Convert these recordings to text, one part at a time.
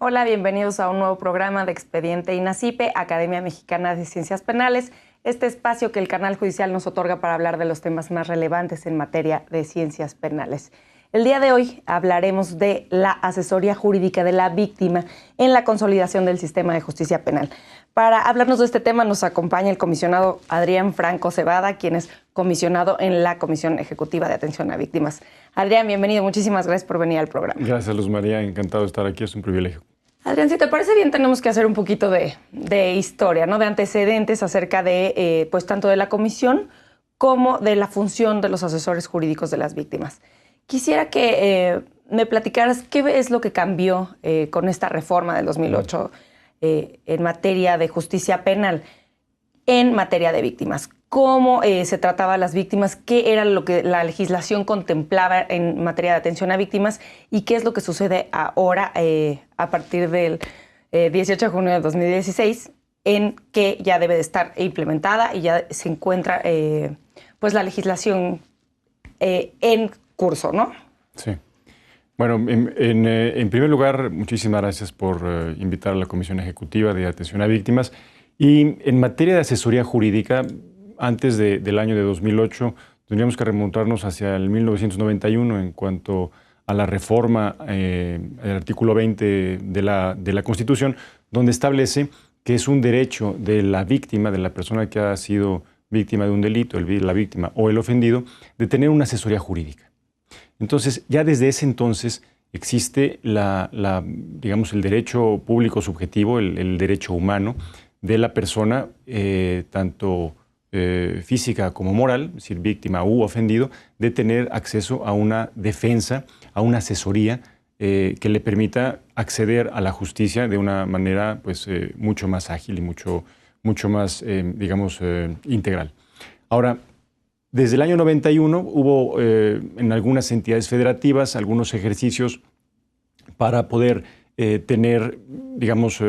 Hola, bienvenidos a un nuevo programa de Expediente INACIPE, Academia Mexicana de Ciencias Penales, este espacio que el canal judicial nos otorga para hablar de los temas más relevantes en materia de ciencias penales. El día de hoy hablaremos de la asesoría jurídica de la víctima en la consolidación del sistema de justicia penal. Para hablarnos de este tema nos acompaña el comisionado Adrián Franco Cebada, quien es comisionado en la Comisión Ejecutiva de Atención a Víctimas. Adrián, bienvenido. Muchísimas gracias por venir al programa. Gracias, Luz María. Encantado de estar aquí. Es un privilegio. Adrián, si te parece bien, tenemos que hacer un poquito de historia, ¿no? De antecedentes acerca de, pues, tanto de la comisión como de la función de los asesores jurídicos de las víctimas. Quisiera que me platicaras qué es lo que cambió con esta reforma del 2008 en materia de justicia penal, en materia de víctimas. ¿Cómo se trataba a las víctimas? ¿Qué era lo que la legislación contemplaba en materia de atención a víctimas? ¿Y qué es lo que sucede ahora a partir del 18 de junio de 2016, en que ya debe de estar implementada y ya se encuentra pues la legislación en curso, ¿no? Sí. Bueno, en primer lugar, muchísimas gracias por invitar a la Comisión Ejecutiva de Atención a Víctimas. Y en materia de asesoría jurídica, antes del año de 2008, tendríamos que remontarnos hacia el 1991 en cuanto a la reforma del artículo 20 de la Constitución, donde establece que es un derecho de la víctima, de la persona que ha sido víctima de un delito, la víctima o el ofendido, de tener una asesoría jurídica. Entonces, ya desde ese entonces existe digamos, el derecho público subjetivo, el derecho humano de la persona, tanto física como moral, es decir, víctima u ofendido, de tener acceso a una defensa, a una asesoría que le permita acceder a la justicia de una manera pues, mucho más ágil y mucho más, digamos, integral. Ahora, desde el año 91 hubo en algunas entidades federativas algunos ejercicios para poder tener, digamos,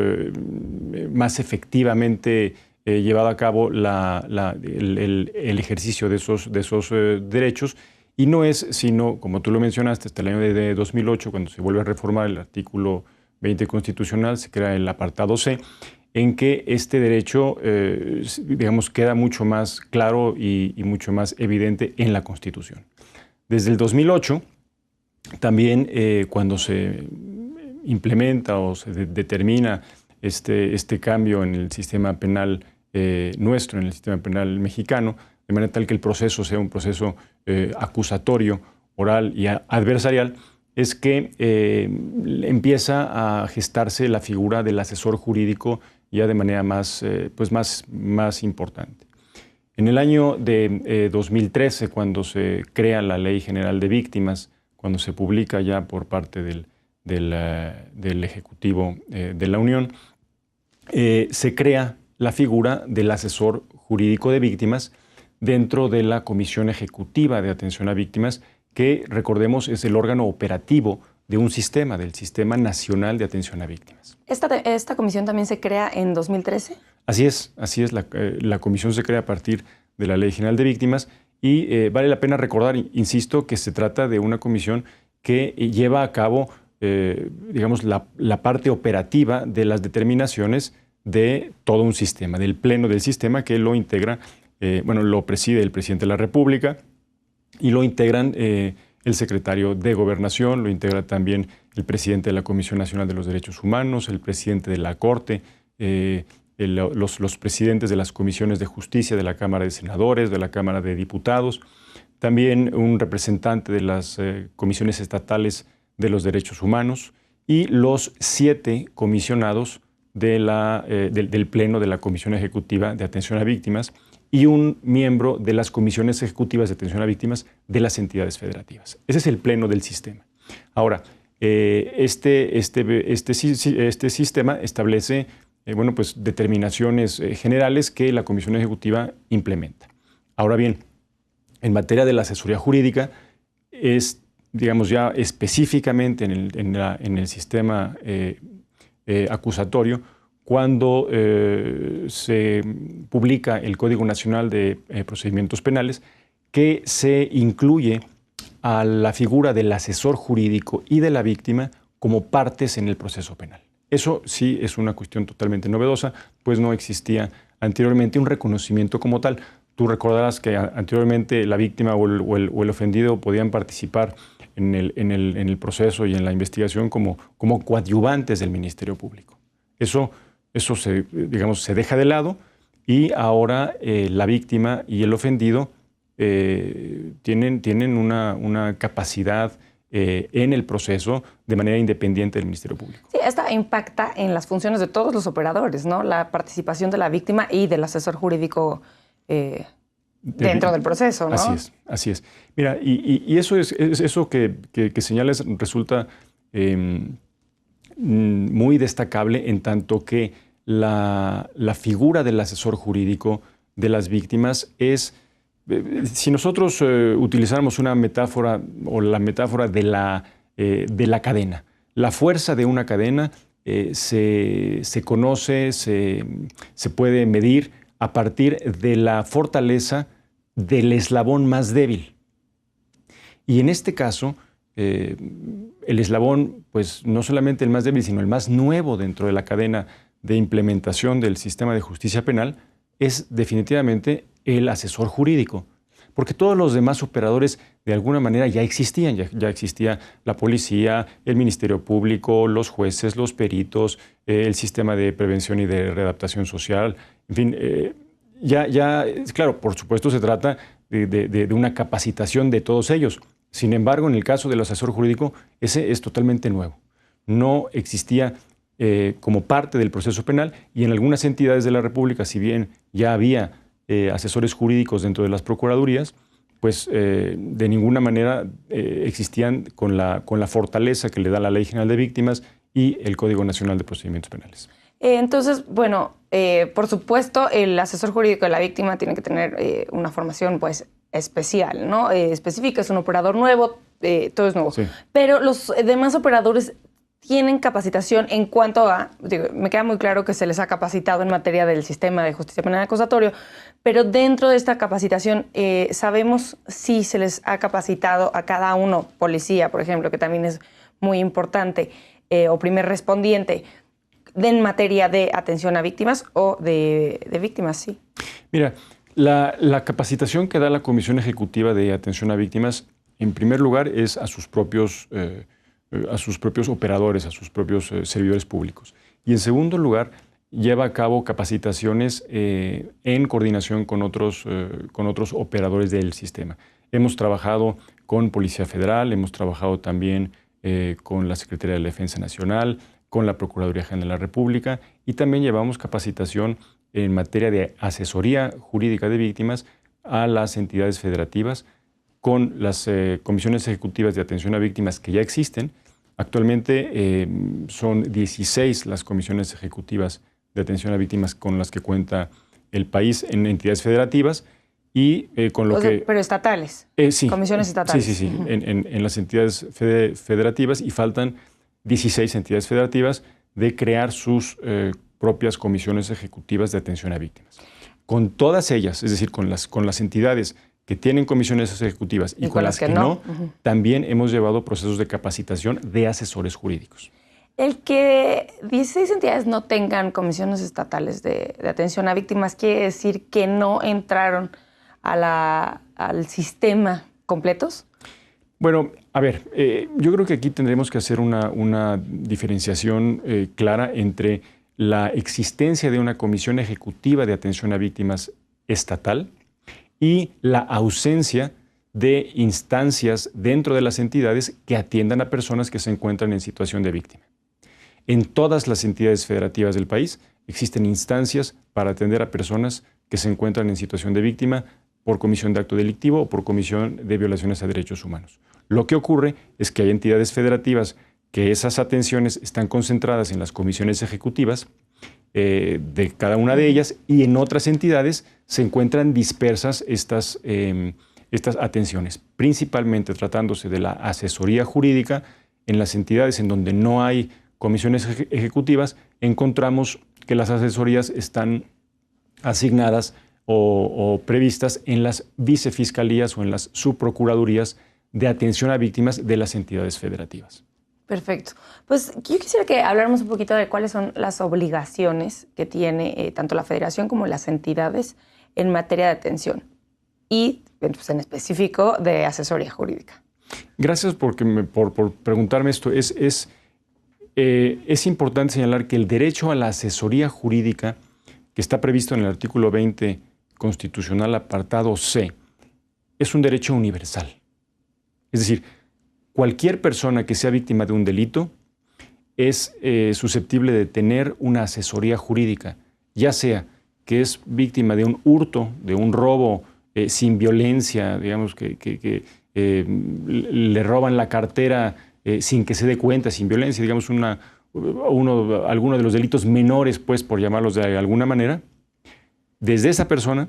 más efectivamente llevado a cabo el ejercicio de esos derechos. Y no es sino, como tú lo mencionaste, hasta el año de 2008, cuando se vuelve a reformar el artículo 20 constitucional, se crea el apartado C, en que este derecho, digamos, queda mucho más claro y mucho más evidente en la Constitución. Desde el 2008, también cuando se implementa o se determina este cambio en el sistema penal nuestro, en el sistema penal mexicano, de manera tal que el proceso sea un proceso acusatorio, oral y adversarial, es que empieza a gestarse la figura del asesor jurídico ya de manera más importante. En el año de 2013, cuando se crea la Ley General de Víctimas, cuando se publica ya por parte del Ejecutivo de la Unión, se crea la figura del asesor jurídico de víctimas dentro de la Comisión Ejecutiva de Atención a Víctimas, que, recordemos, es el órgano operativo de un sistema, del Sistema Nacional de Atención a Víctimas. ¿Esta comisión también se crea en 2013? Así es. La comisión se crea a partir de la Ley General de Víctimas y vale la pena recordar, insisto, que se trata de una comisión que lleva a cabo, digamos, la parte operativa de las determinaciones de todo un sistema, del pleno del sistema, que lo integra, lo preside el presidente de la República y lo integran el secretario de Gobernación, lo integra también el presidente de la Comisión Nacional de los Derechos Humanos, el presidente de la Corte, los presidentes de las comisiones de justicia de la Cámara de Senadores, de la Cámara de Diputados, también un representante de las comisiones estatales de los derechos humanos y los 7 comisionados del Pleno de la Comisión Ejecutiva de Atención a Víctimas y un miembro de las comisiones ejecutivas de atención a víctimas de las entidades federativas. Ese es el pleno del sistema. Ahora, este sistema establece determinaciones generales que la Comisión Ejecutiva implementa. Ahora bien, en materia de la asesoría jurídica, es, digamos, ya específicamente en el sistema acusatorio, cuando se publica el Código Nacional de Procedimientos Penales, que se incluye a la figura del asesor jurídico y de la víctima como partes en el proceso penal. Eso sí es una cuestión totalmente novedosa, pues no existía anteriormente un reconocimiento como tal. Tú recordarás que anteriormente la víctima o el ofendido podían participar en el proceso y en la investigación como coadyuvantes del Ministerio Público. Eso se deja de lado y ahora la víctima y el ofendido tienen una capacidad en el proceso de manera independiente del Ministerio Público. Sí, esta impacta en las funciones de todos los operadores, ¿no? La participación de la víctima y del asesor jurídico dentro del proceso, ¿no? Así es. Mira, y eso que señalas resulta muy destacable en tanto que la figura del asesor jurídico de las víctimas es, si nosotros utilizáramos una metáfora o la metáfora de la cadena, la fuerza de una cadena se conoce, se puede medir a partir de la fortaleza del eslabón más débil. Y en este caso, el eslabón, pues no solamente el más débil, sino el más nuevo dentro de la cadena de implementación del sistema de justicia penal, es definitivamente el asesor jurídico. Porque todos los demás operadores de alguna manera ya existían. Ya existía la policía, el Ministerio Público, los jueces, los peritos, el sistema de prevención y de readaptación social. En fin, claro, por supuesto se trata de una capacitación de todos ellos. Sin embargo, en el caso del asesor jurídico, ese es totalmente nuevo. No existía como parte del proceso penal y en algunas entidades de la República, si bien ya había asesores jurídicos dentro de las procuradurías, pues de ninguna manera existían con la fortaleza que le da la Ley General de Víctimas y el Código Nacional de Procedimientos Penales. Entonces, bueno, por supuesto, el asesor jurídico de la víctima tiene que tener una formación, pues, especial, ¿no? Específica, es un operador nuevo, todo es nuevo. Sí. Pero los demás operadores tienen capacitación en cuanto a, me queda muy claro que se les ha capacitado en materia del sistema de justicia penal acusatorio, pero dentro de esta capacitación, ¿sabemos si se les ha capacitado a cada uno, policía, por ejemplo, que también es muy importante, o primer respondiente, en materia de atención a víctimas o de víctimas, sí? Mira, la capacitación que da la Comisión Ejecutiva de Atención a Víctimas, en primer lugar, es a sus propios operadores, a sus propios servidores públicos. Y en segundo lugar, lleva a cabo capacitaciones en coordinación con otros operadores del sistema. Hemos trabajado con Policía Federal, hemos trabajado también con la Secretaría de la Defensa Nacional, con la Procuraduría General de la República y también llevamos capacitación en materia de asesoría jurídica de víctimas a las entidades federativas con las comisiones ejecutivas de atención a víctimas que ya existen. Actualmente son 16 las comisiones ejecutivas de atención a víctimas con las que cuenta el país en entidades federativas y con lo que... Pero estatales. Sí. Comisiones estatales. Sí. En las entidades federativas y faltan 16 entidades federativas de crear sus propias comisiones ejecutivas de atención a víctimas. Con todas ellas, es decir, con las entidades que tienen comisiones ejecutivas y con las que no, también hemos llevado procesos de capacitación de asesores jurídicos. El que 16 entidades no tengan comisiones estatales de atención a víctimas quiere decir que no entraron al sistema completos. Bueno, a ver, yo creo que aquí tendremos que hacer una diferenciación clara entre la existencia de una comisión ejecutiva de atención a víctimas estatal y la ausencia de instancias dentro de las entidades que atiendan a personas que se encuentran en situación de víctima. En todas las entidades federativas del país existen instancias para atender a personas que se encuentran en situación de víctima por comisión de acto delictivo o por comisión de violaciones a derechos humanos. Lo que ocurre es que hay entidades federativas que esas atenciones están concentradas en las comisiones ejecutivas de cada una de ellas y en otras entidades se encuentran dispersas estas atenciones, principalmente tratándose de la asesoría jurídica. En las entidades en donde no hay comisiones ejecutivas, encontramos que las asesorías están asignadas o previstas en las vicefiscalías o en las subprocuradurías de atención a víctimas de las entidades federativas. Perfecto. Pues yo quisiera que habláramos un poquito de cuáles son las obligaciones que tiene tanto la Federación como las entidades en materia de atención y pues, en específico de asesoría jurídica. Gracias por preguntarme esto. Es importante señalar que el derecho a la asesoría jurídica, que está previsto en el artículo 20 constitucional, apartado C, es un derecho universal. Es decir, cualquier persona que sea víctima de un delito es susceptible de tener una asesoría jurídica, ya sea que es víctima de un hurto, de un robo sin violencia, digamos que le roban la cartera sin que se dé cuenta, sin violencia, digamos alguno de los delitos menores, pues, por llamarlos de alguna manera, desde esa persona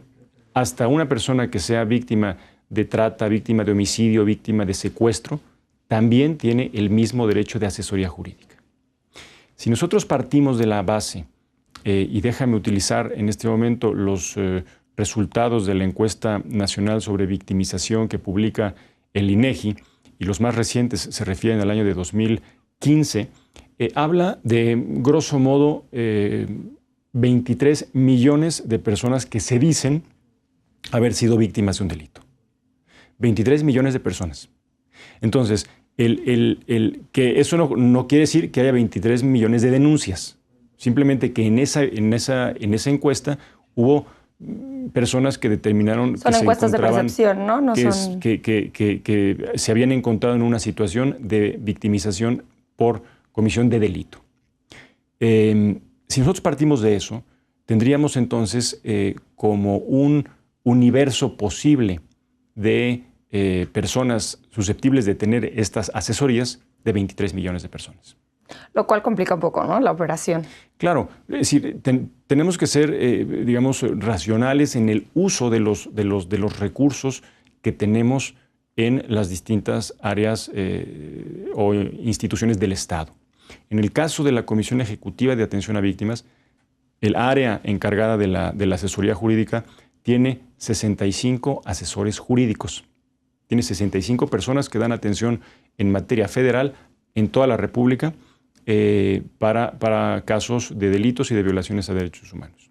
hasta una persona que sea víctima de trata, víctima de homicidio, víctima de secuestro, también tiene el mismo derecho de asesoría jurídica. Si nosotros partimos de la base, y déjame utilizar en este momento los resultados de la encuesta nacional sobre victimización que publica el INEGI, y los más recientes se refieren al año de 2015, habla de, grosso modo, 23 millones de personas que se dicen haber sido víctimas de un delito. 23 millones de personas. Entonces, que eso no quiere decir que haya 23 millones de denuncias. Simplemente que en esa encuesta hubo personas que determinaron son que encuestas de percepción, ¿no? Que se habían encontrado en una situación de victimización por comisión de delito. Si nosotros partimos de eso, tendríamos entonces como un universo posible de personas susceptibles de tener estas asesorías de 23 millones de personas. Lo cual complica un poco, ¿no?, la operación. Claro, es decir, tenemos que ser, digamos, racionales en el uso de los recursos que tenemos en las distintas áreas o instituciones del Estado. En el caso de la Comisión Ejecutiva de Atención a Víctimas, el área encargada de la asesoría jurídica tiene 65 asesores jurídicos. Tiene 65 personas que dan atención en materia federal en toda la República para casos de delitos y de violaciones a derechos humanos,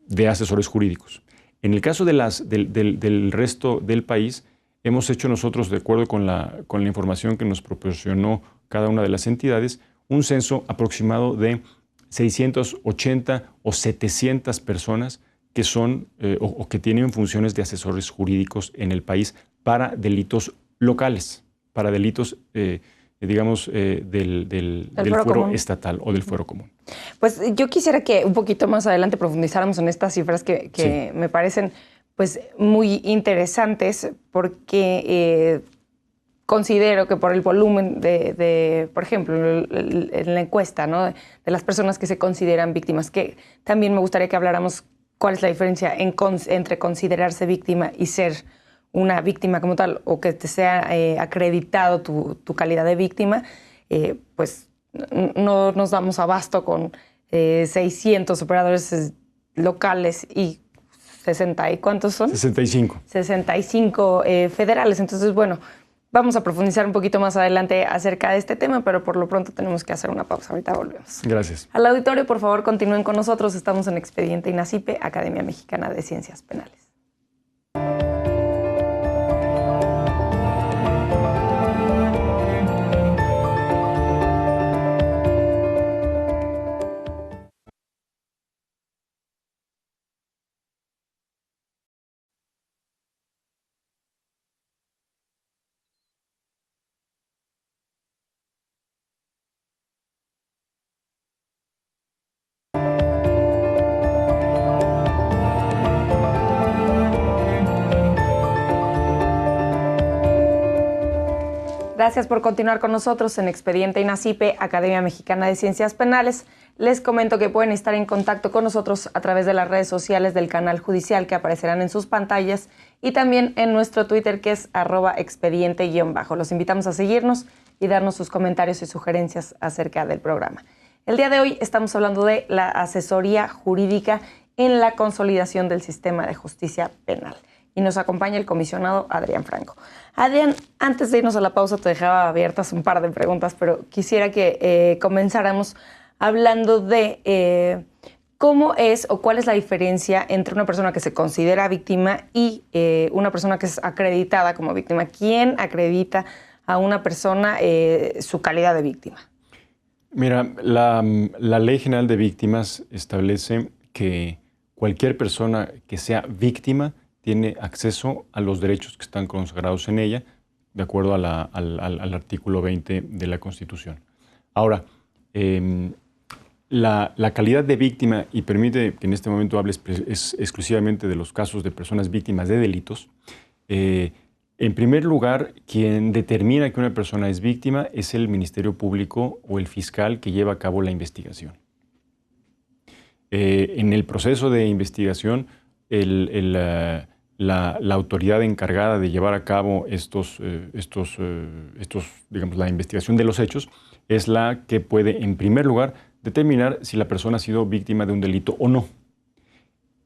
de asesores jurídicos. En el caso del resto del país, hemos hecho nosotros, de acuerdo con la información que nos proporcionó cada una de las entidades, un censo aproximado de 680 o 700 personas que son o que tienen funciones de asesores jurídicos en el país para delitos locales, para delitos, digamos, del fuero estatal o del fuero común. Pues yo quisiera que un poquito más adelante profundizáramos en estas cifras que sí, me parecen pues muy interesantes porque considero que por el volumen por ejemplo, en la encuesta, ¿no?, de las personas que se consideran víctimas, que también me gustaría que habláramos cuál es la diferencia entre considerarse víctima y ser una víctima como tal, o que te sea acreditado tu calidad de víctima, pues no nos damos abasto con 600 operadores locales y 60 y ¿cuántos son? 65. 65 federales. Entonces, bueno, vamos a profundizar un poquito más adelante acerca de este tema, pero por lo pronto tenemos que hacer una pausa. Ahorita volvemos. Gracias. Al auditorio, por favor, continúen con nosotros. Estamos en Expediente INACIPE, Academia Mexicana de Ciencias Penales. Gracias por continuar con nosotros en Expediente INACIPE, Academia Mexicana de Ciencias Penales. Les comento que pueden estar en contacto con nosotros a través de las redes sociales del canal judicial que aparecerán en sus pantallas y también en nuestro Twitter, que es @expediente_. Los invitamos a seguirnos y darnos sus comentarios y sugerencias acerca del programa. El día de hoy estamos hablando de la asesoría jurídica en la consolidación del sistema de justicia penal. y nos acompaña el comisionado Adrián Franco. Adrián, antes de irnos a la pausa te dejaba abiertas un par de preguntas, pero quisiera que comenzáramos hablando de cómo es o cuál es la diferencia entre una persona que se considera víctima y una persona que es acreditada como víctima. ¿Quién acredita a una persona su calidad de víctima? Mira, la Ley General de Víctimas establece que cualquier persona que sea víctima tiene acceso a los derechos que están consagrados en ella, de acuerdo al artículo 20 de la Constitución. Ahora, la calidad de víctima, y permite que en este momento hables exclusivamente de los casos de personas víctimas de delitos, en primer lugar, quien determina que una persona es víctima es el Ministerio Público o el fiscal que lleva a cabo la investigación. En el proceso de investigación, la autoridad encargada de llevar a cabo digamos, la investigación de los hechos es la que puede, en primer lugar, determinar si la persona ha sido víctima de un delito o no.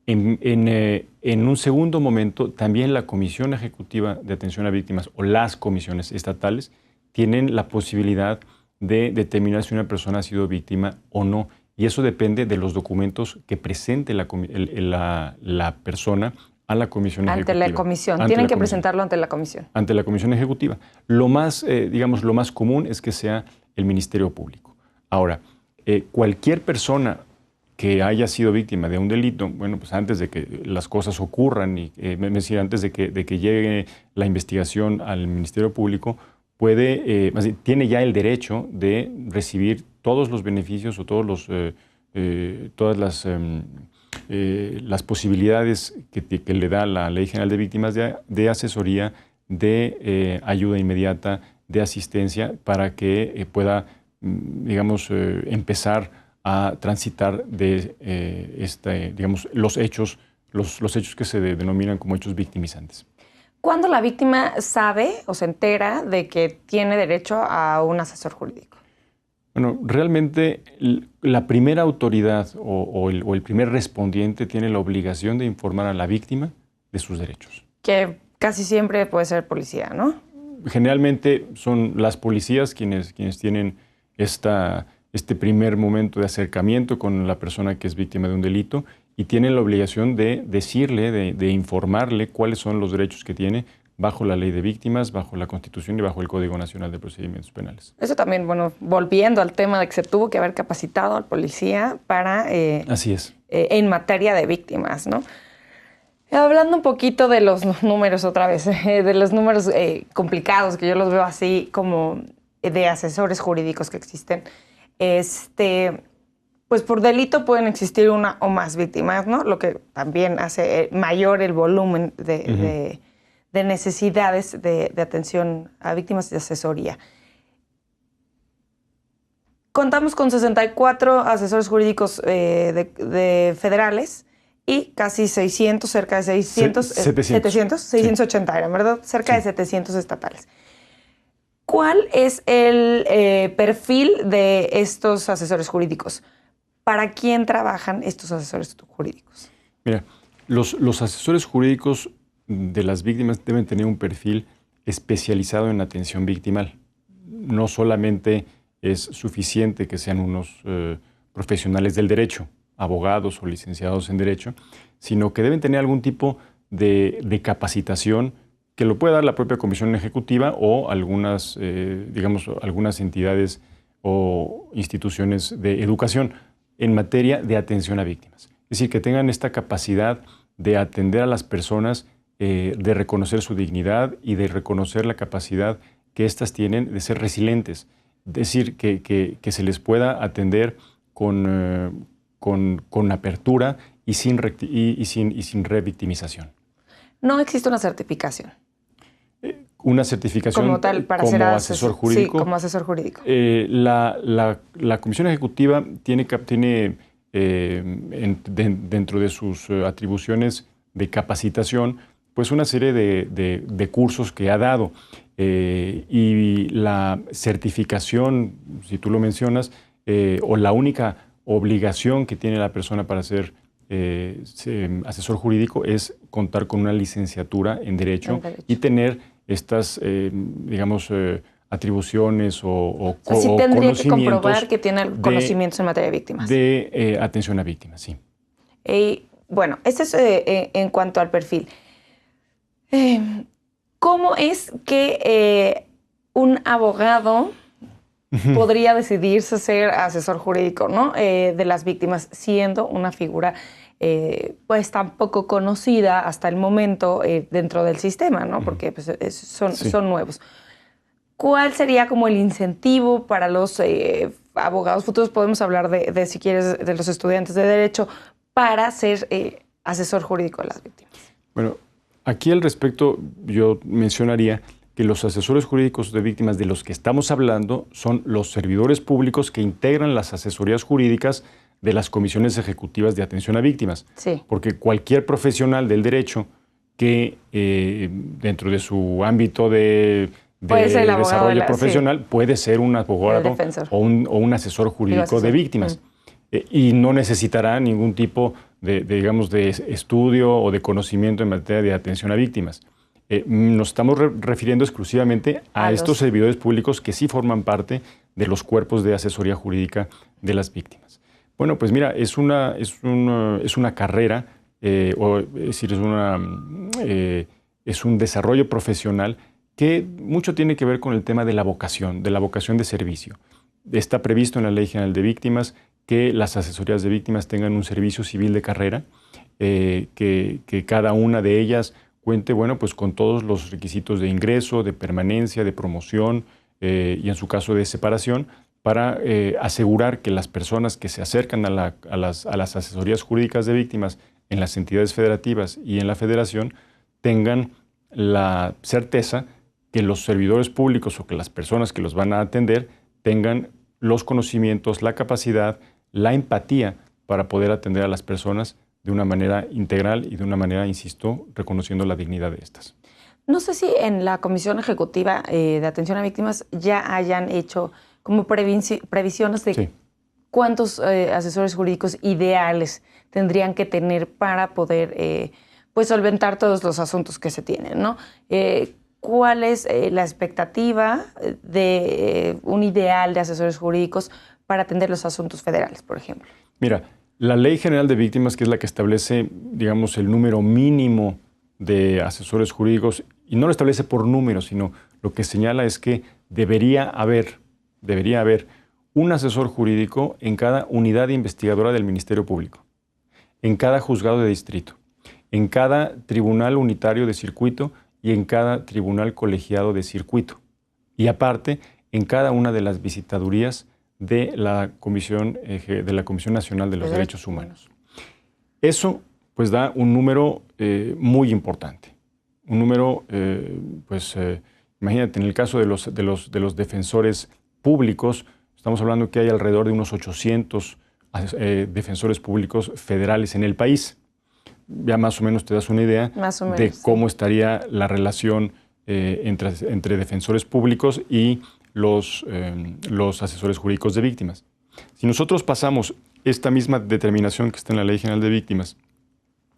En un segundo momento, también la Comisión Ejecutiva de Atención a Víctimas o las comisiones estatales tienen la posibilidad de determinar si una persona ha sido víctima o no. Y eso depende de los documentos que presente la persona a la Comisión Ejecutiva. Ante la Comisión. Tienen que presentarlo ante la Comisión. Ante la Comisión Ejecutiva. Lo más común es que sea el Ministerio Público. Ahora, cualquier persona que haya sido víctima de un delito, bueno, pues antes de que las cosas ocurran, y es decir, antes de que llegue la investigación al Ministerio Público, tiene ya el derecho de recibir todos los beneficios o todas las posibilidades que le da la Ley General de Víctimas de asesoría, de ayuda inmediata, de asistencia, para que pueda, empezar a transitar de los hechos que se denominan como hechos victimizantes. ¿Cuándo la víctima sabe o se entera de que tiene derecho a un asesor jurídico? Bueno, realmente la primera autoridad o el primer respondiente tiene la obligación de informar a la víctima de sus derechos. Que casi siempre puede ser policía, ¿no? Generalmente son las policías quienes tienen este primer momento de acercamiento con la persona que es víctima de un delito y tienen la obligación de decirle, de informarle cuáles son los derechos que tiene bajo la Ley de Víctimas, bajo la Constitución y bajo el Código Nacional de Procedimientos Penales. Eso también, bueno, volviendo al tema de que se tuvo que haber capacitado al policía para... Así es. En materia de víctimas, ¿no? Hablando un poquito de los números otra vez, de los números complicados, que yo los veo así como de asesores jurídicos que existen, pues por delito pueden existir una o más víctimas, ¿no? Lo que también hace mayor el volumen de necesidades de atención a víctimas y de asesoría. Contamos con 64 asesores jurídicos federales y casi 600, cerca de 600, 680 eran, ¿verdad? Cerca de 700 estatales. ¿Cuál es el perfil de estos asesores jurídicos? ¿Para quién trabajan estos asesores jurídicos? Mira, los asesores jurídicos de las víctimas deben tener un perfil especializado en atención victimal. No solamente es suficiente que sean unos profesionales del derecho, abogados o licenciados en derecho, sino que deben tener algún tipo de capacitación que lo puede dar la propia Comisión Ejecutiva o algunas entidades o instituciones de educación en materia de atención a víctimas. Es decir, que tengan esta capacidad de atender a las personas, de reconocer su dignidad y de reconocer la capacidad que éstas tienen de ser resilientes. Es decir, que se les pueda atender con apertura y sin revictimización. No existe una certificación. Una certificación como tal para ser asesor jurídico. Sí, como asesor jurídico. La Comisión Ejecutiva tiene dentro de sus atribuciones de capacitación, pues una serie de cursos que ha dado. Y la certificación, si tú lo mencionas, o la única obligación que tiene la persona para ser asesor jurídico es contar con una licenciatura en Derecho y tener estas, digamos, atribuciones o sí tendría que conocimientos comprobar que tiene conocimientos en materia de víctimas. De atención a víctimas, sí. Bueno, este es en cuanto al perfil. ¿Cómo es que un abogado podría decidirse ser asesor jurídico, ¿no? De las víctimas, siendo una figura pues tan poco conocida hasta el momento dentro del sistema, ¿no? Porque pues, son nuevos. ¿Cuál sería como el incentivo para los abogados futuros? Podemos hablar de, si quieres, de los estudiantes de Derecho para ser asesor jurídico de las víctimas. Bueno, aquí al respecto yo mencionaría que los asesores jurídicos de víctimas de los que estamos hablando son los servidores públicos que integran las asesorías jurídicas de las comisiones ejecutivas de atención a víctimas. Sí. Porque cualquier profesional del derecho que dentro de su ámbito de desarrollo profesional puede ser un abogado o un asesor jurídico de víctimas. Y no necesitará ningún tipo digamos, de estudio o de conocimiento en materia de atención a víctimas. Nos estamos refiriendo exclusivamente a estos servidores públicos que sí forman parte de los cuerpos de asesoría jurídica de las víctimas. Bueno, pues mira, es una carrera, es decir, es un desarrollo profesional que mucho tiene que ver con el tema de la vocación de servicio. Está previsto en la Ley General de Víctimas que las asesorías de víctimas tengan un servicio civil de carrera, que cada una de ellas cuente, bueno, pues con todos los requisitos de ingreso, de permanencia, de promoción y en su caso de separación, para asegurar que las personas que se acercan a las asesorías jurídicas de víctimas en las entidades federativas y en la federación tengan la certeza que los servidores públicos o que las personas que los van a atender tengan los conocimientos, la capacidad, la empatía para poder atender a las personas de una manera integral y de una manera, insisto, reconociendo la dignidad de estas. No sé si en la Comisión Ejecutiva de Atención a Víctimas ya hayan hecho como previsiones de cuántos asesores jurídicos ideales tendrían que tener para poder pues solventar todos los asuntos que se tienen, ¿no? ¿Cuál es la expectativa de un ideal de asesores jurídicos para atender los asuntos federales, por ejemplo? Mira, la Ley General de Víctimas, que es la que establece, digamos, el número mínimo de asesores jurídicos, y no lo establece por número, sino lo que señala es que debería haber un asesor jurídico en cada unidad investigadora del Ministerio Público, en cada juzgado de distrito, en cada tribunal unitario de circuito y en cada tribunal colegiado de circuito. Y aparte, en cada una de las visitadurías de la Comisión Nacional de los Derechos Humanos. Eso pues da un número muy importante. Un número, imagínate, en el caso de los defensores públicos, estamos hablando que hay alrededor de unos 800 defensores públicos federales en el país. Ya más o menos te das una idea de cómo estaría la relación entre defensores públicos y los asesores jurídicos de víctimas. Si nosotros pasamos esta misma determinación que está en la Ley General de Víctimas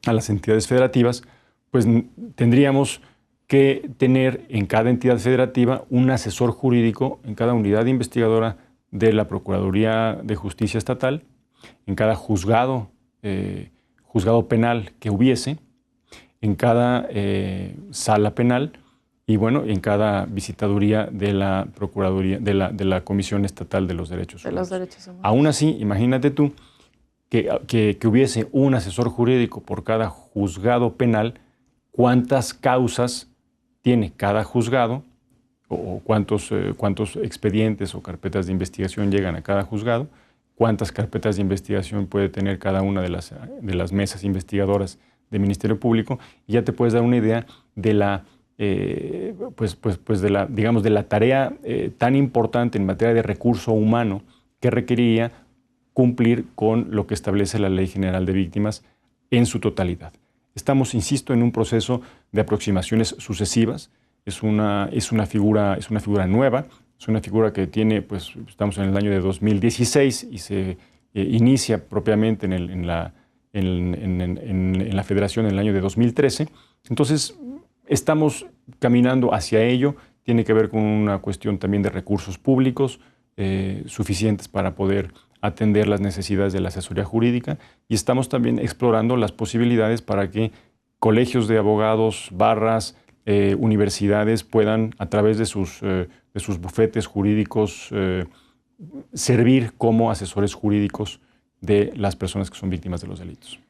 a las entidades federativas, pues tendríamos que tener en cada entidad federativa un asesor jurídico en cada unidad investigadora de la Procuraduría de Justicia Estatal, en cada juzgado penal que hubiese, en cada sala penal y bueno, en cada visitaduría de la Procuraduría, de la Comisión Estatal de los Derechos Humanos. Aún así, imagínate tú que hubiese un asesor jurídico por cada juzgado penal, ¿cuántas causas tiene cada juzgado o cuántos expedientes o carpetas de investigación llegan a cada juzgado? ¿Cuántas carpetas de investigación puede tener cada una de las mesas investigadoras del Ministerio Público? Y ya te puedes dar una idea de la de la tarea tan importante en materia de recurso humano que requeriría cumplir con lo que establece la Ley General de Víctimas en su totalidad. Estamos, insisto, en un proceso de aproximaciones sucesivas. Es una figura nueva, es una figura que tiene, pues estamos en el año de 2016 y se inicia propiamente en en la Federación en el año de 2013. Entonces, estamos caminando hacia ello. Tiene que ver con una cuestión también de recursos públicos suficientes para poder atender las necesidades de la asesoría jurídica, y estamos también explorando las posibilidades para que colegios de abogados, barras, universidades puedan, a través de sus bufetes jurídicos, servir como asesores jurídicos de las personas que son víctimas de los delitos.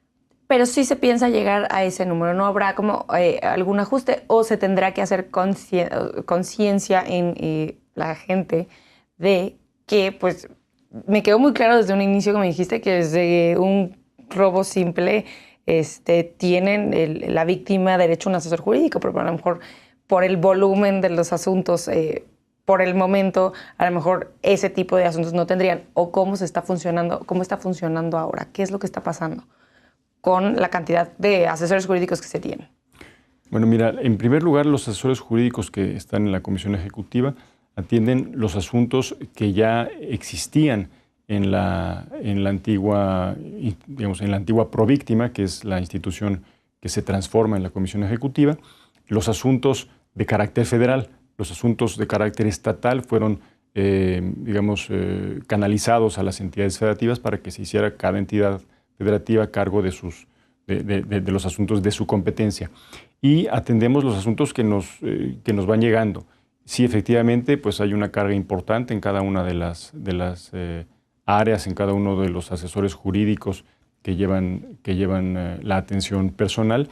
Pero sí se piensa llegar a ese número, ¿no habrá como algún ajuste o se tendrá que hacer conciencia en la gente de que, pues, me quedó muy claro desde un inicio que me dijiste que desde un robo simple tienen la víctima derecho a un asesor jurídico, pero a lo mejor por el volumen de los asuntos, por el momento, a lo mejor ese tipo de asuntos no tendrían. ¿O cómo está funcionando ahora? ¿Qué es lo que está pasando con la cantidad de asesores jurídicos que se tienen? Bueno, mira, en primer lugar, los asesores jurídicos que están en la Comisión Ejecutiva atienden los asuntos que ya existían en la antigua, digamos, en la antigua Províctima, que es la institución que se transforma en la Comisión Ejecutiva. Los asuntos de carácter federal, los asuntos de carácter estatal fueron, canalizados a las entidades federativas para que se hiciera cada entidad federativa a cargo de los asuntos de su competencia. Y atendemos los asuntos que nos van llegando. Sí, efectivamente, pues hay una carga importante en cada una de las áreas, en cada uno de los asesores jurídicos que llevan la atención personal.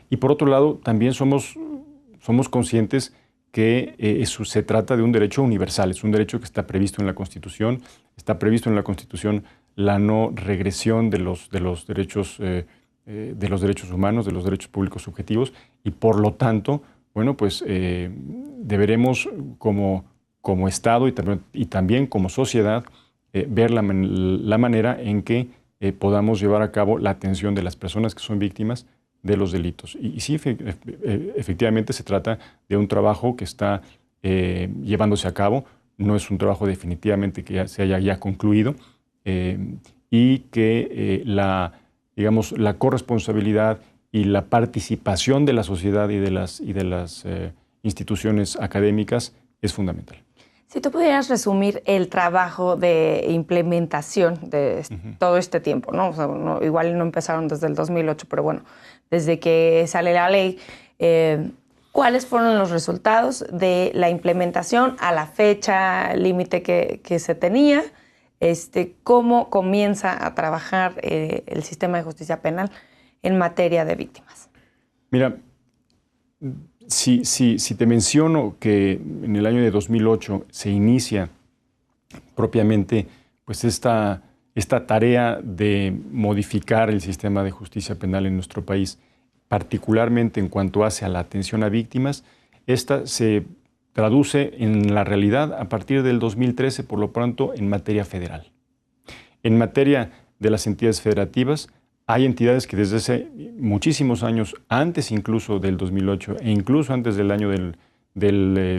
Y por otro lado, también somos conscientes que se trata de un derecho universal, es un derecho que está previsto en la Constitución. Está previsto en la Constitución la no regresión de los derechos humanos, de los derechos públicos subjetivos, y por lo tanto, bueno, pues deberemos como Estado y también como sociedad ver la manera en que podamos llevar a cabo la atención de las personas que son víctimas de los delitos. Y sí, efectivamente se trata de un trabajo que está llevándose a cabo. No es un trabajo definitivamente que se haya ya concluido, y que la corresponsabilidad y la participación de la sociedad y de las instituciones académicas es fundamental. Si tú pudieras resumir el trabajo de implementación de todo este tiempo, ¿no? O sea, igual no empezaron desde el 2008, pero bueno, desde que sale la ley, ¿cuáles fueron los resultados de la implementación a la fecha límite que se tenía? ¿Cómo comienza a trabajar el sistema de justicia penal en materia de víctimas? Mira, si te menciono que en el año de 2008 se inicia propiamente pues esta tarea de modificar el sistema de justicia penal en nuestro país, particularmente en cuanto hace a la atención a víctimas, esta se traduce en la realidad a partir del 2013, por lo pronto, en materia federal. En materia de las entidades federativas, hay entidades que desde hace muchísimos años, antes incluso del 2008 e incluso antes del año del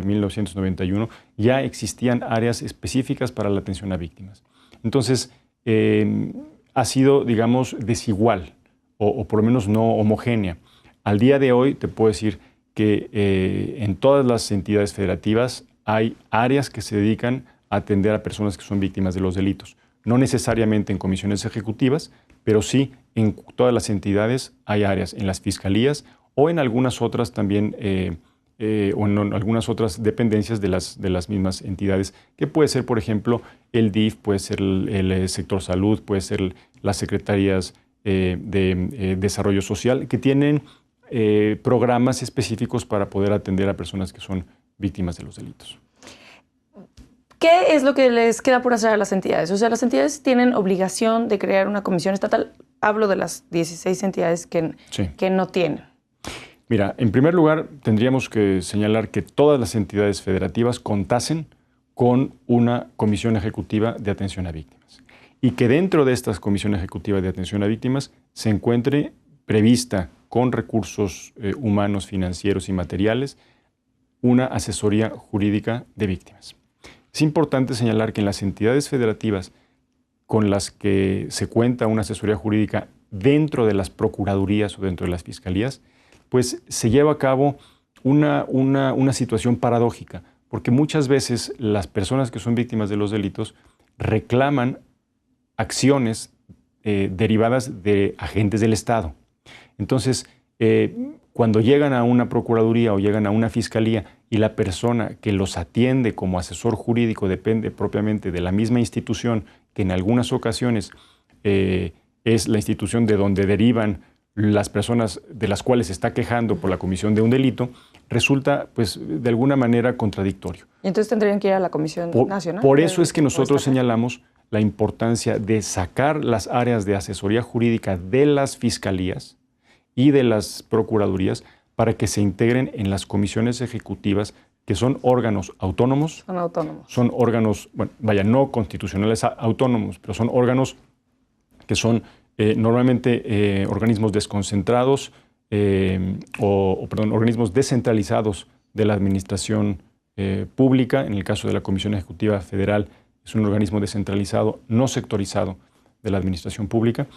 1991, ya existían áreas específicas para la atención a víctimas. Entonces, ha sido, digamos, desigual o por lo menos no homogénea. Al día de hoy te puedo decir que en todas las entidades federativas hay áreas que se dedican a atender a personas que son víctimas de los delitos. No necesariamente en comisiones ejecutivas, pero sí en todas las entidades hay áreas, en las fiscalías o en algunas otras también, o en algunas otras dependencias de las mismas entidades, que puede ser, por ejemplo, el DIF, puede ser el sector salud, puede ser las secretarías de desarrollo social, que tienen programas específicos para poder atender a personas que son víctimas de los delitos. ¿Qué es lo que les queda por hacer a las entidades? O sea, las entidades tienen obligación de crear una comisión estatal. Hablo de las 16 entidades que no tienen. Mira, en primer lugar, tendríamos que señalar que todas las entidades federativas contasen con una comisión ejecutiva de atención a víctimas, y que dentro de estas comisiones ejecutivas de atención a víctimas se encuentre prevista con recursos humanos, financieros y materiales una asesoría jurídica de víctimas. Es importante señalar que en las entidades federativas con las que se cuenta una asesoría jurídica dentro de las procuradurías o dentro de las fiscalías, pues se lleva a cabo una situación paradójica, porque muchas veces las personas que son víctimas de los delitos reclaman acciones derivadas de agentes del Estado. Entonces, cuando llegan a una procuraduría o llegan a una fiscalía y la persona que los atiende como asesor jurídico depende propiamente de la misma institución que en algunas ocasiones es la institución de donde derivan las personas de las cuales se está quejando por la comisión de un delito, resulta pues de alguna manera contradictorio. ¿Y entonces tendrían que ir a la Comisión Nacional? Por eso es que nosotros señalamos la importancia de sacar las áreas de asesoría jurídica de las fiscalías y de las procuradurías para que se integren en las comisiones ejecutivas, que son órganos autónomos. Son autónomos. Son órganos, bueno, vaya, no constitucionales autónomos, pero son órganos que son normalmente organismos desconcentrados organismos descentralizados de la administración pública. En el caso de la Comisión Ejecutiva Federal, es un organismo descentralizado, no sectorizado de la administración pública,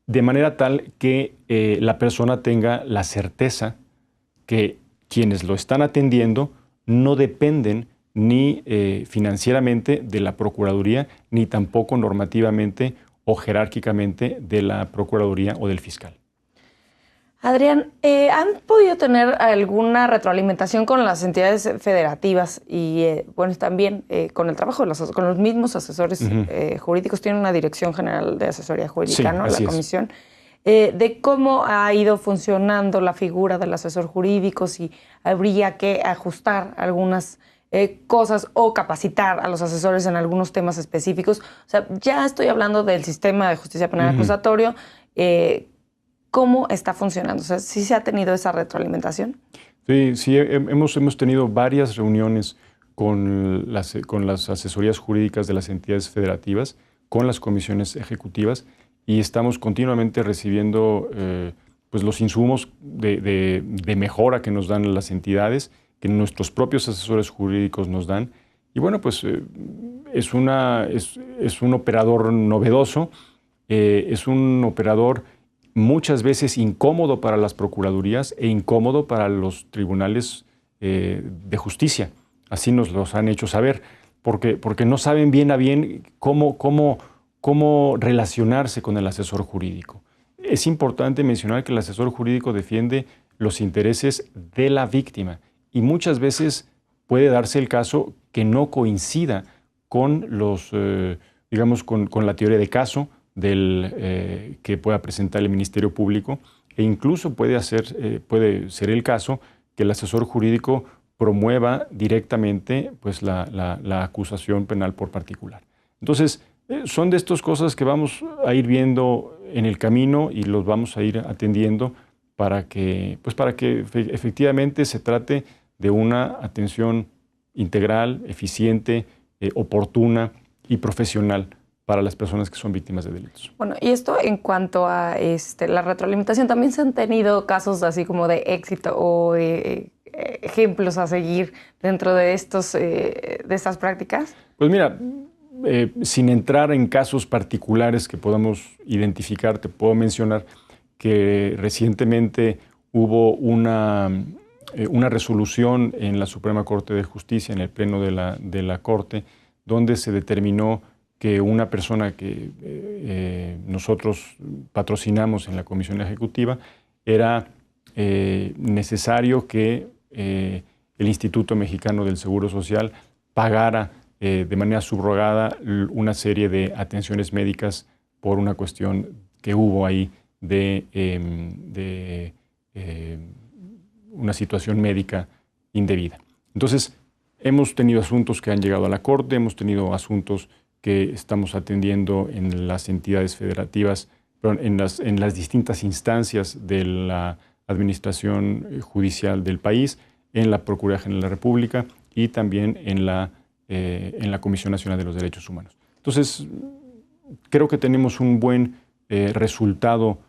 de manera tal que la persona tenga la certeza que quienes lo están atendiendo no dependen ni financieramente de la Procuraduría, ni tampoco normativamente o jerárquicamente de la Procuraduría o del fiscal. Adrián, ¿han podido tener alguna retroalimentación con las entidades federativas y bueno, también con el trabajo de con los mismos asesores jurídicos? Tienen una Dirección General de Asesoría Jurídica, sí, ¿no? La comisión. De cómo ha ido funcionando la figura del asesor jurídico, si habría que ajustar algunas cosas o capacitar a los asesores en algunos temas específicos. O sea, ya estoy hablando del sistema de justicia penal acusatorio. ¿Cómo está funcionando? O sea, ¿sí se ha tenido esa retroalimentación? Sí, hemos tenido varias reuniones con las asesorías jurídicas de las entidades federativas, con las comisiones ejecutivas, y estamos continuamente recibiendo pues los insumos de mejora que nos dan las entidades, que nuestros propios asesores jurídicos nos dan. Y bueno, pues es un operador novedoso, es un operador muchas veces incómodo para las procuradurías e incómodo para los tribunales de justicia. Así nos los han hecho saber, porque no saben bien a bien cómo relacionarse con el asesor jurídico. Es importante mencionar que el asesor jurídico defiende los intereses de la víctima y muchas veces puede darse el caso que no coincida con con la teoría de caso que pueda presentar el Ministerio Público, e incluso puede ser el caso que el asesor jurídico promueva directamente pues, la acusación penal por particular. Entonces, son de estas cosas que vamos a ir viendo en el camino y los vamos a ir atendiendo para que efectivamente se trate de una atención integral, eficiente, oportuna y profesional para las personas que son víctimas de delitos. Bueno, y esto en cuanto a la retroalimentación, ¿también se han tenido casos así como de éxito o ejemplos a seguir dentro de estas prácticas? Pues mira, sin entrar en casos particulares que podamos identificar, te puedo mencionar que recientemente hubo una resolución en la Suprema Corte de Justicia, en el Pleno de la Corte, donde se determinó que una persona que nosotros patrocinamos en la Comisión Ejecutiva era necesario que el Instituto Mexicano del Seguro Social pagara de manera subrogada una serie de atenciones médicas por una cuestión que hubo ahí de una situación médica indebida. Entonces, hemos tenido asuntos que han llegado a la Corte, hemos tenido asuntos que estamos atendiendo en las entidades federativas, en las distintas instancias de la administración judicial del país, en la Procuraduría General de la República y también en la Comisión Nacional de los Derechos Humanos. Entonces, creo que tenemos un buen resultado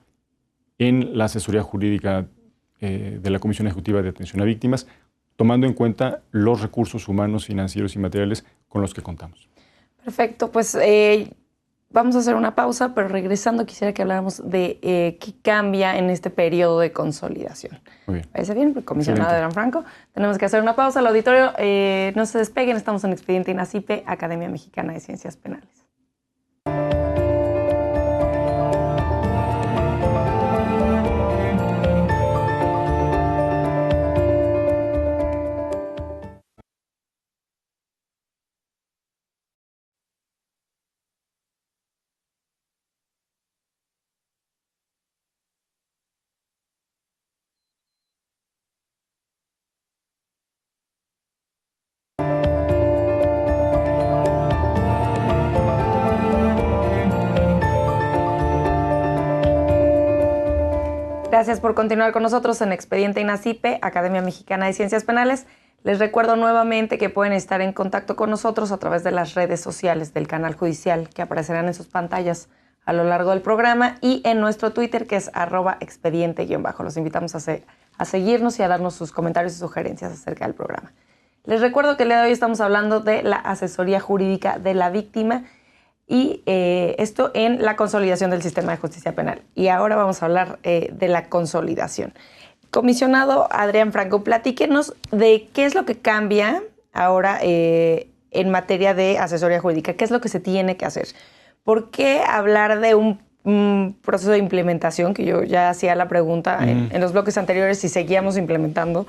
en la asesoría jurídica de la Comisión Ejecutiva de Atención a Víctimas, tomando en cuenta los recursos humanos, financieros y materiales con los que contamos. Perfecto, pues Vamos a hacer una pausa, pero regresando quisiera que habláramos de qué cambia en este periodo de consolidación. Muy bien. ¿Parece bien? Comisionado Adrián Franco. Tenemos que hacer una pausa. El auditorio, no se despeguen. Estamos en Expediente INACYPE, Academia Mexicana de Ciencias Penales. Gracias por continuar con nosotros en Expediente INACYPE, Academia Mexicana de Ciencias Penales. Les recuerdo nuevamente que pueden estar en contacto con nosotros a través de las redes sociales del canal judicial que aparecerán en sus pantallas a lo largo del programa y en nuestro Twitter que es @expediente_. Los invitamos a seguirnos y a darnos sus comentarios y sugerencias acerca del programa. Les recuerdo que el día de hoy estamos hablando de la asesoría jurídica de la víctima y esto en la consolidación del sistema de justicia penal. Y ahora vamos a hablar de la consolidación. Comisionado Adrián Franco, platíquenos de qué es lo que cambia ahora en materia de asesoría jurídica. ¿Qué es lo que se tiene que hacer? ¿Por qué hablar de un proceso de implementación, que yo ya hacía la pregunta en los bloques anteriores si seguíamos implementando,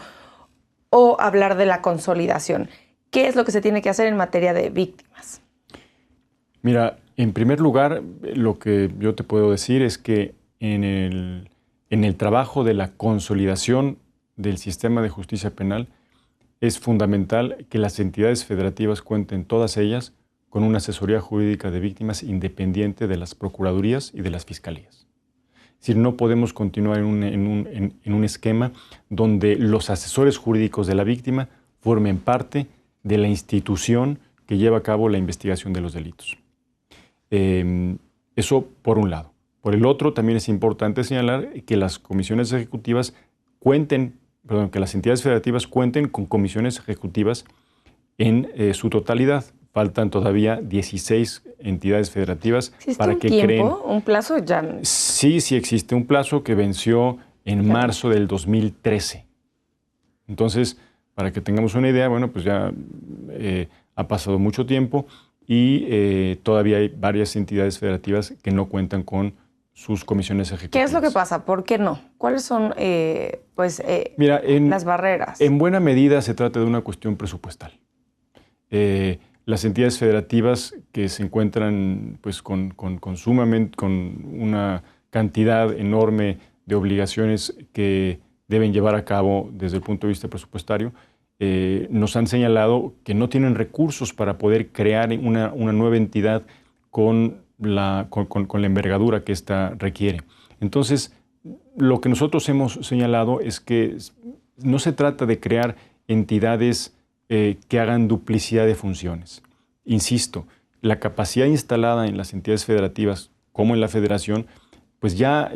o hablar de la consolidación? ¿Qué es lo que se tiene que hacer en materia de víctimas? Mira, en primer lugar, lo que yo te puedo decir es que en el trabajo de la consolidación del sistema de justicia penal es fundamental que las entidades federativas cuenten todas ellas con una asesoría jurídica de víctimas independiente de las procuradurías y de las fiscalías. Es decir, no podemos continuar en un esquema donde los asesores jurídicos de la víctima formen parte de la institución que lleva a cabo la investigación de los delitos. Eso por un lado. Por el otro, también es importante señalar que las comisiones ejecutivas que las entidades federativas cuenten con comisiones ejecutivas en su totalidad. Faltan todavía 16 entidades federativas para que creen. ¿Un plazo ya? Sí existe un plazo que venció en marzo del 2013. Entonces, para que tengamos una idea, bueno, pues ya ha pasado mucho tiempo y todavía hay varias entidades federativas que no cuentan con sus comisiones ejecutivas. ¿Qué es lo que pasa? ¿Por qué no? ¿Cuáles son Mira, las barreras? En buena medida se trata de una cuestión presupuestal. Las entidades federativas que se encuentran pues, con una cantidad enorme de obligaciones que deben llevar a cabo desde el punto de vista presupuestario, nos han señalado que no tienen recursos para poder crear una nueva entidad con la envergadura que ésta requiere. Entonces, lo que nosotros hemos señalado es que no se trata de crear entidades que hagan duplicidad de funciones. Insisto, la capacidad instalada en las entidades federativas, como en la federación, pues ya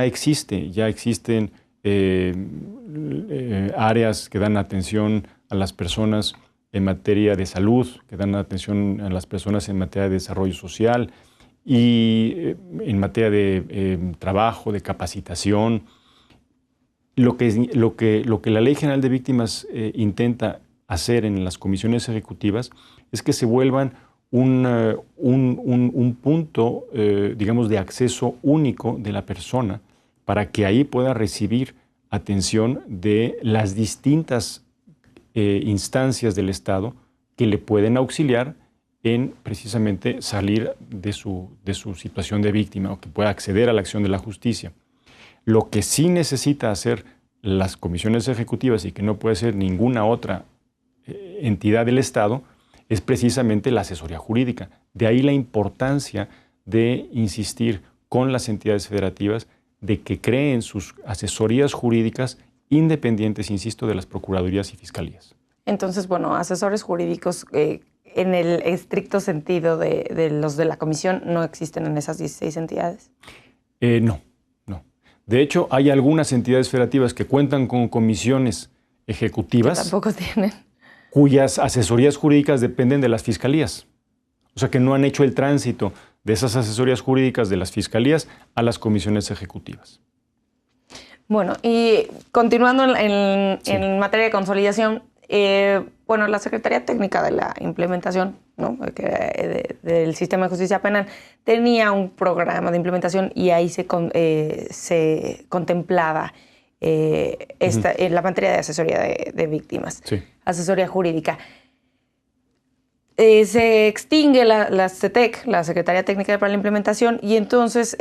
existen áreas que dan atención a las personas en materia de salud, que dan atención a las personas en materia de desarrollo social y en materia de trabajo, de capacitación. Lo que la Ley General de Víctimas intenta hacer en las comisiones ejecutivas es que se vuelvan un punto, digamos, de acceso único de la persona para que ahí pueda recibir atención de las distintas instancias del Estado que le pueden auxiliar en precisamente salir de su situación de víctima o que pueda acceder a la acción de la justicia. Lo que sí necesita hacer las comisiones ejecutivas y que no puede ser ninguna otra entidad del Estado es precisamente la asesoría jurídica. De ahí la importancia de insistir con las entidades federativas de que creen sus asesorías jurídicas independientes, insisto, de las procuradurías y fiscalías. Entonces, bueno, asesores jurídicos en el estricto sentido de los de la comisión no existen en esas 16 entidades. No. De hecho, hay algunas entidades federativas que cuentan con comisiones ejecutivas. Que tampoco tienen. Cuyas asesorías jurídicas dependen de las fiscalías. O sea, que no han hecho el tránsito de esas asesorías jurídicas de las fiscalías a las comisiones ejecutivas. Bueno, y continuando Sí. en materia de consolidación, bueno, la Secretaría Técnica de la Implementación, ¿no?, del Sistema de Justicia Penal tenía un programa de implementación y ahí se contemplaba la materia de asesoría de víctimas, Sí. asesoría jurídica. Se extingue la CETEC, la Secretaría Técnica para la Implementación, y entonces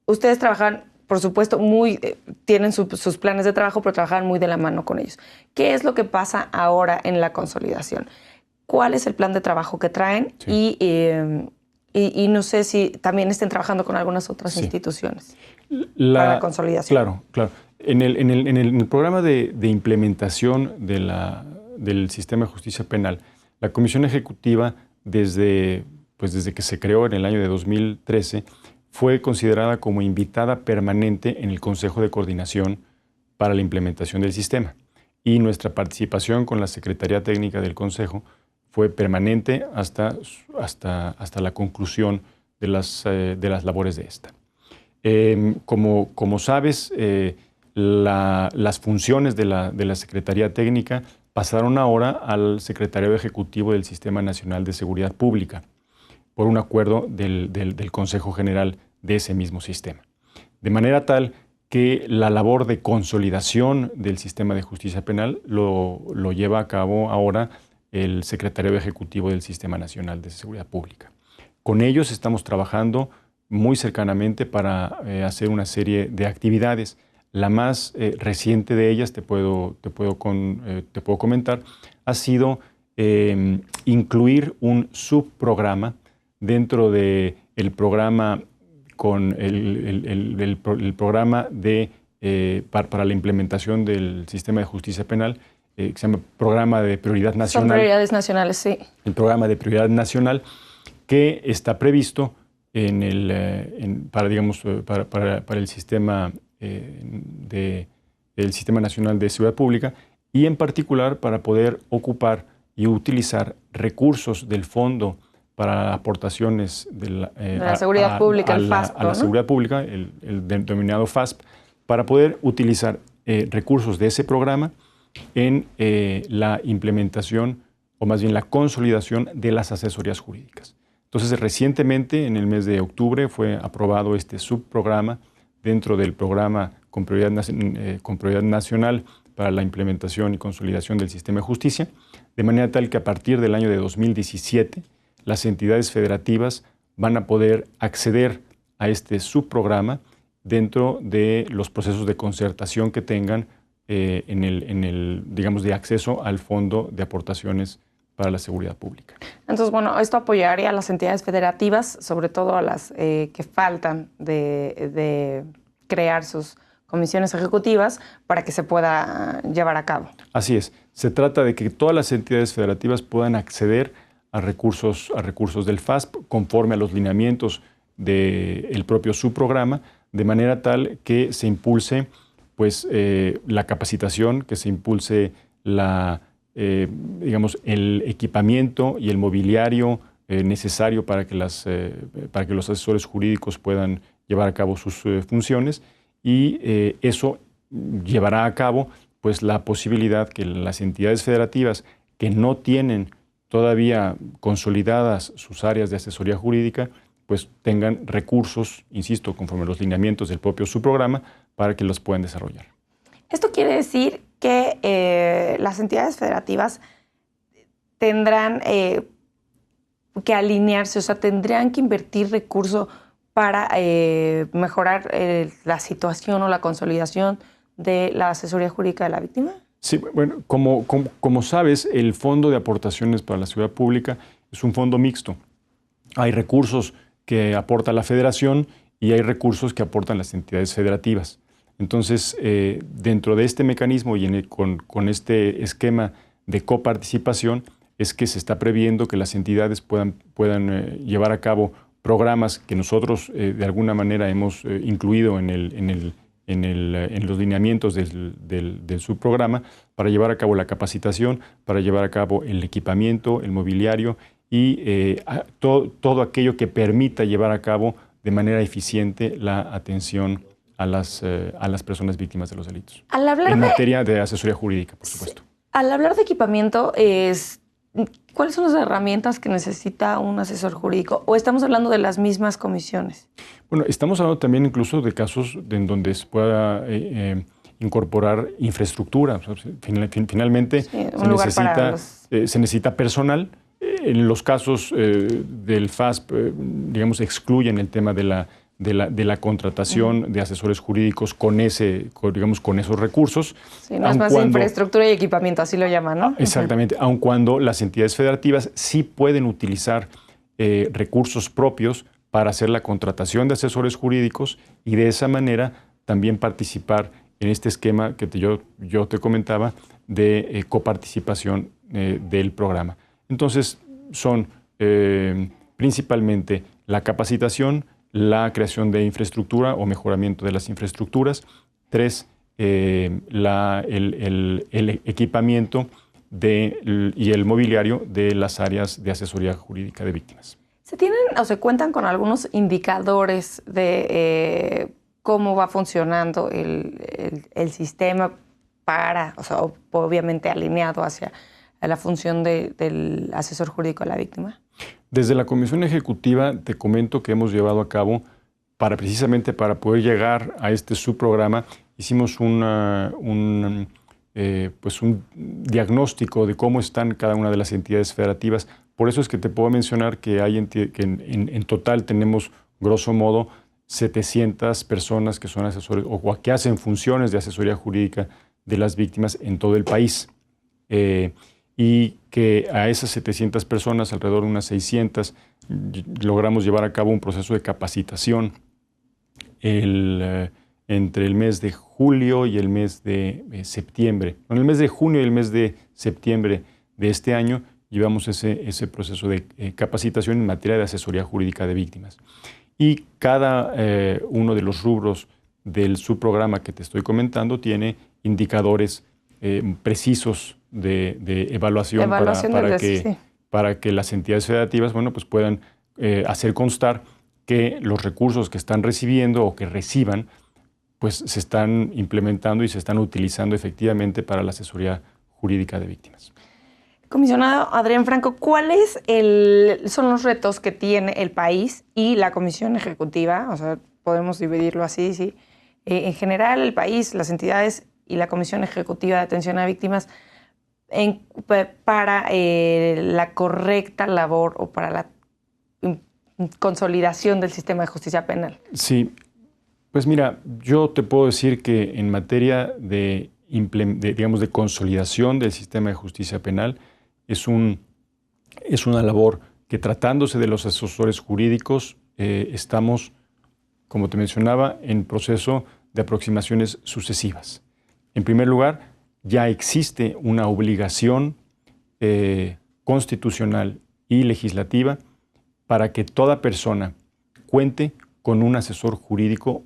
ustedes trabajan, por supuesto, tienen sus planes de trabajo, pero trabajan muy de la mano con ellos. ¿Qué es lo que pasa ahora en la consolidación? ¿Cuál es el plan de trabajo que traen? Sí. Y no sé si también estén trabajando con algunas otras instituciones para la consolidación. Claro, claro. En el programa de implementación del sistema de justicia penal, la Comisión Ejecutiva, desde que se creó en el año de 2013, fue considerada como invitada permanente en el Consejo de Coordinación para la implementación del sistema. Y nuestra participación con la Secretaría Técnica del Consejo fue permanente hasta la conclusión de las labores de esta. Como sabes, las funciones de la Secretaría Técnica pasaron ahora al Secretariado Ejecutivo del Sistema Nacional de Seguridad Pública, por un acuerdo del Consejo General de ese mismo sistema. De manera tal que la labor de consolidación del sistema de justicia penal lo lleva a cabo ahora el Secretariado Ejecutivo del Sistema Nacional de Seguridad Pública. Con ellos estamos trabajando muy cercanamente para hacer una serie de actividades. La más reciente de ellas, te puedo comentar, ha sido incluir un subprograma dentro del programa programa para la implementación del sistema de justicia penal, que se llama Programa de Prioridad Nacional. Son prioridades nacionales, sí. El Programa de Prioridad Nacional, que está previsto para el sistema del Sistema Nacional de Seguridad Pública, y en particular para poder ocupar y utilizar recursos del Fondo para aportaciones de la seguridad pública, el FASP, a la seguridad pública, el denominado FASP, para poder utilizar recursos de ese programa en la implementación, o más bien la consolidación de las asesorías jurídicas. Entonces, recientemente, en el mes de octubre, fue aprobado este subprograma dentro del programa con prioridad nacional para la implementación y consolidación del sistema de justicia, de manera tal que a partir del año de 2017, las entidades federativas van a poder acceder a este subprograma dentro de los procesos de concertación que tengan digamos, de acceso al Fondo de Aportaciones para la Seguridad Pública. Entonces, bueno, esto apoyaría a las entidades federativas, sobre todo a las que faltan de crear sus comisiones ejecutivas para que se pueda llevar a cabo. Así es. Se trata de que todas las entidades federativas puedan acceder a recursos del FASP conforme a los lineamientos del propio subprograma, de manera tal que se impulse la capacitación, que se impulse el equipamiento y el mobiliario necesario para que los asesores jurídicos puedan llevar a cabo sus funciones, y eso llevará a cabo la posibilidad que las entidades federativas que no tienen todavía consolidadas sus áreas de asesoría jurídica, tengan recursos, insisto, conforme a los lineamientos del propio subprograma, para que los puedan desarrollar. Esto quiere decir que las entidades federativas tendrán que alinearse, o sea, tendrán que invertir recursos para mejorar la situación o la consolidación de la asesoría jurídica de la víctima. Sí, bueno, como sabes, el Fondo de Aportaciones para la Seguridad Pública es un fondo mixto. Hay recursos que aporta la Federación y hay recursos que aportan las entidades federativas. Entonces, dentro de este mecanismo y con este esquema de coparticipación, es que se está previendo que las entidades puedan llevar a cabo programas que nosotros de alguna manera hemos incluido en los lineamientos del subprograma, para llevar a cabo la capacitación, para llevar a cabo el equipamiento, el mobiliario y todo aquello que permita llevar a cabo de manera eficiente la atención a las personas víctimas de los delitos. En materia de asesoría jurídica, por supuesto. Al hablar de equipamiento, ¿cuáles son las herramientas que necesita un asesor jurídico? ¿O estamos hablando de las mismas comisiones? Bueno, estamos hablando también incluso de casos en donde se pueda incorporar infraestructura. O sea, finalmente sí, se necesita personal. En los casos del FASP, digamos, excluyen el tema de la contratación de asesores jurídicos con esos recursos. Sí, no es más infraestructura y equipamiento, así lo llaman, ¿no? Exactamente, aun cuando las entidades federativas sí pueden utilizar recursos propios para hacer la contratación de asesores jurídicos y de esa manera también participar en este esquema que yo te comentaba de coparticipación del programa. Entonces, son principalmente la capacitación, la creación de infraestructura o mejoramiento de las infraestructuras. 3, el equipamiento y el mobiliario de las áreas de asesoría jurídica de víctimas. ¿Se tienen o se cuentan con algunos indicadores de cómo va funcionando el sistema obviamente alineado hacia la función del asesor jurídico a la víctima? Desde la Comisión Ejecutiva te comento que hemos llevado a cabo, precisamente para poder llegar a este subprograma, hicimos un diagnóstico de cómo están cada una de las entidades federativas. Por eso es que te puedo mencionar que en total tenemos, grosso modo, 700 personas que son asesores o que hacen funciones de asesoría jurídica de las víctimas en todo el país. Y que a esas 700 personas, alrededor de unas 600, logramos llevar a cabo un proceso de capacitación entre el mes de julio y el mes de septiembre. En el mes de junio y el mes de septiembre de este año llevamos ese proceso de capacitación en materia de asesoría jurídica de víctimas. Y cada uno de los rubros del subprograma que te estoy comentando tiene indicadores precisos de evaluación para que las entidades federativas puedan hacer constar que los recursos que están recibiendo o que reciban pues se están implementando y se están utilizando efectivamente para la asesoría jurídica de víctimas. Comisionado Adrián Franco, ¿cuáles son los retos que tiene el país y la Comisión Ejecutiva? O sea, podemos dividirlo así, ¿sí? En general, el país, las entidades y la Comisión Ejecutiva de Atención a Víctimas para la correcta labor o para la consolidación del sistema de justicia penal. Sí, pues mira, yo te puedo decir que en materia de consolidación del sistema de justicia penal es una labor que, tratándose de los asesores jurídicos, estamos, como te mencionaba, en proceso de aproximaciones sucesivas. En primer lugar, ya existe una obligación constitucional y legislativa para que toda persona cuente con un asesor jurídico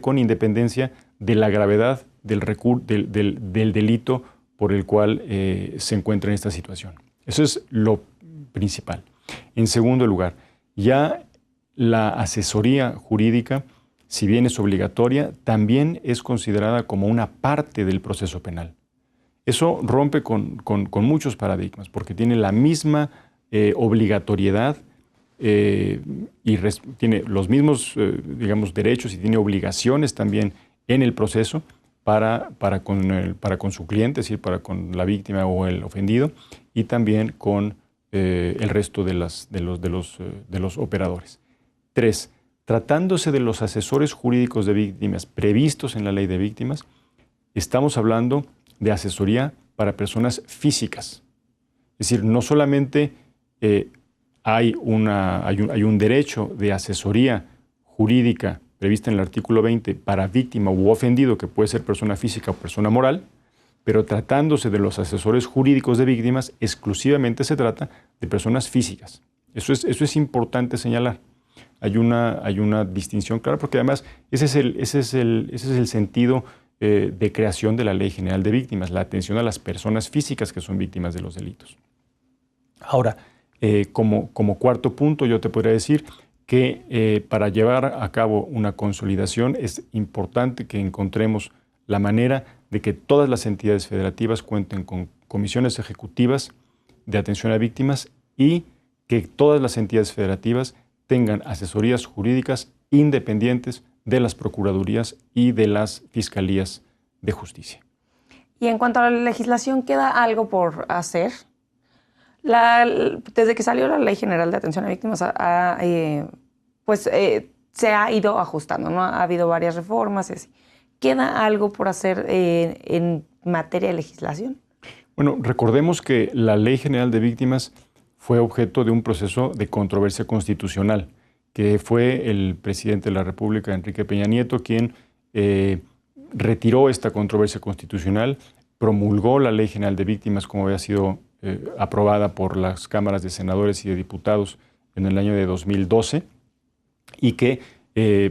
con independencia de la gravedad del delito por el cual se encuentra en esta situación. Eso es lo principal. En segundo lugar, ya la asesoría jurídica, si bien es obligatoria, también es considerada como una parte del proceso penal. Eso rompe con muchos paradigmas, porque tiene la misma obligatoriedad y tiene los mismos derechos y tiene obligaciones también en el proceso para con su cliente, es decir, para con la víctima o el ofendido, y también con el resto de los operadores. 3. Tratándose de los asesores jurídicos de víctimas previstos en la Ley de Víctimas, estamos hablando de asesoría para personas físicas. Es decir, no solamente hay un derecho de asesoría jurídica prevista en el artículo 20 para víctima u ofendido, que puede ser persona física o persona moral, pero tratándose de los asesores jurídicos de víctimas, exclusivamente se trata de personas físicas. Eso es importante señalar. Hay una distinción clara, porque además ese es el sentido de creación de la Ley General de Víctimas, la atención a las personas físicas que son víctimas de los delitos. Ahora, Como cuarto punto, yo te podría decir que para llevar a cabo una consolidación es importante que encontremos la manera de que todas las entidades federativas cuenten con comisiones ejecutivas de atención a víctimas y que todas las entidades federativas tengan asesorías jurídicas independientes de las procuradurías y de las fiscalías de justicia. Y en cuanto a la legislación, ¿queda algo por hacer? Desde que salió la Ley General de Atención a Víctimas, se ha ido ajustando, ¿no? Ha habido varias reformas y así. ¿Queda algo por hacer en materia de legislación? Bueno, recordemos que la Ley General de Víctimas fue objeto de un proceso de controversia constitucional, que fue el presidente de la República, Enrique Peña Nieto, quien retiró esta controversia constitucional, promulgó la Ley General de Víctimas como había sido aprobada por las cámaras de senadores y de diputados en el año de 2012 y que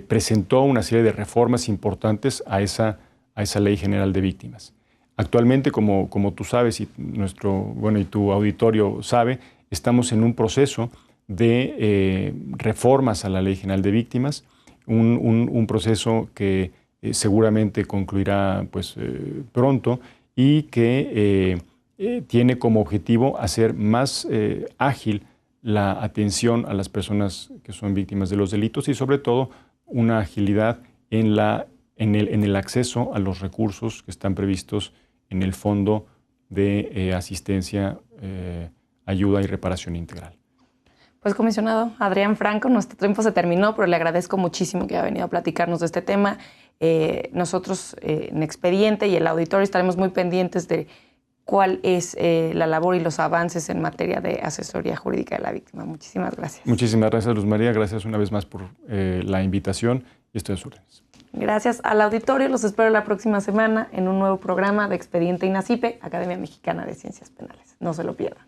presentó una serie de reformas importantes a esa Ley General de Víctimas. Actualmente, como tú sabes y y tu auditorio sabe, estamos en un proceso de reformas a la Ley General de Víctimas, un proceso que seguramente concluirá pronto y que tiene como objetivo hacer más ágil la atención a las personas que son víctimas de los delitos y sobre todo una agilidad en el acceso a los recursos que están previstos en el Fondo de Asistencia, Ayuda y Reparación Integral. Pues, comisionado Adrián Franco, nuestro tiempo se terminó, pero le agradezco muchísimo que haya venido a platicarnos de este tema. Nosotros en Expediente y el auditorio estaremos muy pendientes de cuál es la labor y los avances en materia de asesoría jurídica de la víctima. Muchísimas gracias. Muchísimas gracias, Luz María. Gracias una vez más por la invitación y estoy a sus órdenes. Gracias al auditorio. Los espero la próxima semana en un nuevo programa de Expediente INACIPE, Academia Mexicana de Ciencias Penales. No se lo pierdan.